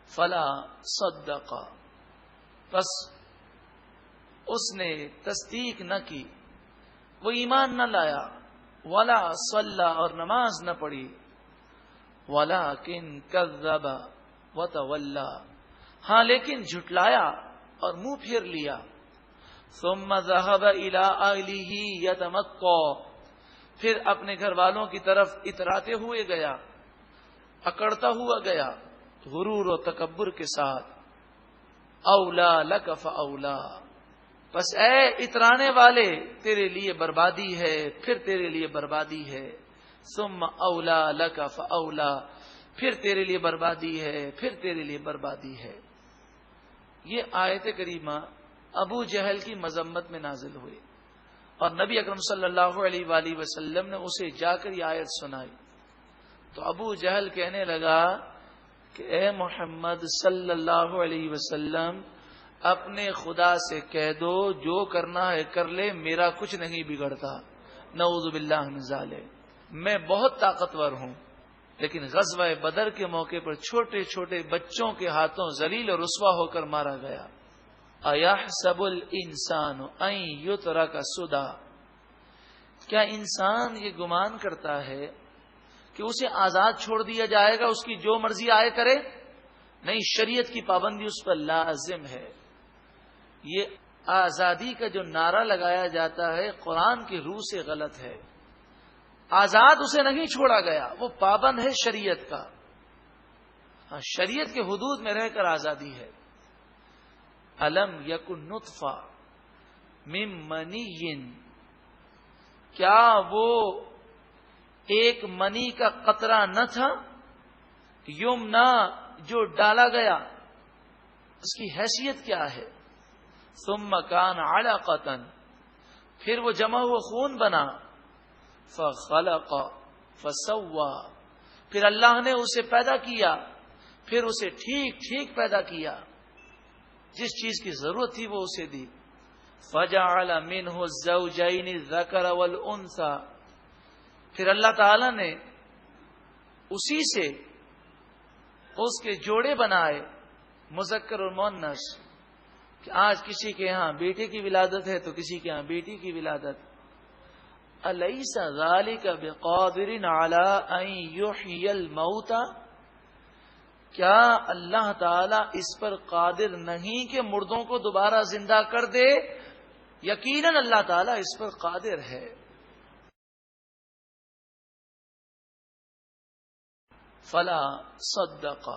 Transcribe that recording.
فلا صدق، پس اس نے تصدیق نہ کی، وہ ایمان نہ لایا، ولا صلی اور نماز نہ پڑھی، ولکن کذب وتولی، ہاں لیکن جھٹلایا اور منہ پھیر لیا، ثم ذهب الى اهله يتمطى، پھر اپنے گھر والوں کی طرف اتراتے ہوئے گیا، اکڑتا ہوا گیا غرور و تکبر کے ساتھ۔ اولا لک فاولا، پس اے اترانے والے تیرے لیے بربادی ہے، پھر تیرے لیے بربادی ہے۔ ثم اولا لک فاولا، پھر تیرے لیے بربادی ہے، پھر تیرے لیے بربادی ہے۔ یہ آیت کریمہ ابو جہل کی مذمت میں نازل ہوئی، اور نبی اکرم صلی اللہ علیہ وآلہ وسلم نے اسے جا کر یہ آیت سنائی، تو ابو جہل کہنے لگا کہ اے محمد صلی اللہ علیہ وسلم، اپنے خدا سے کہہ دو جو کرنا ہے کر لے، میرا کچھ نہیں بگڑتا، نعوذ باللہ من ذالک، میں بہت طاقتور ہوں، لیکن غزوہ بدر کے موقع پر چھوٹے چھوٹے بچوں کے ہاتھوں ذلیل اور رسوا ہو کر مارا گیا۔ اَيَحْسَبُ الْإِنسَانُ أَن يُتْرَكَ سُدًى، کیا انسان یہ گمان کرتا ہے کہ اسے آزاد چھوڑ دیا جائے گا، اس کی جو مرضی آئے کرے؟ نہیں، شریعت کی پابندی اس پر لازم ہے۔ یہ آزادی کا جو نعرہ لگایا جاتا ہے قرآن کی روح سے غلط ہے، آزاد اسے نہیں چھوڑا گیا، وہ پابند ہے شریعت کا، ہاں شریعت کے حدود میں رہ کر آزادی ہے۔ الم یکن نطفہ من منی، کیا وہ ایک منی کا قطرہ نہ تھا، یمنا جو ڈالا گیا، اس کی حیثیت کیا ہے؟ ثم کان علقۃ، پھر وہ جمع ہوا خون بنا، فخلق فسوى، پھر اللہ نے اسے پیدا کیا، پھر اسے ٹھیک ٹھیک پیدا کیا، جس چیز کی ضرورت تھی وہ اسے دی۔ فجعل منہ الزوجین الذکر والانثى، پھر اللہ تعالی نے اسی سے اس کے جوڑے بنائے، مذکر اور مؤنث، کہ آج کسی کے ہاں بیٹے کی ولادت ہے تو کسی کے ہاں بیٹی کی ولادت۔ الیس ذلک بقادر علی ان یحیی الموتى، کیا اللہ تعالی اس پر قادر نہیں کہ مردوں کو دوبارہ زندہ کر دے؟ یقیناً اللہ تعالی اس پر قادر ہے۔ فلا صدق،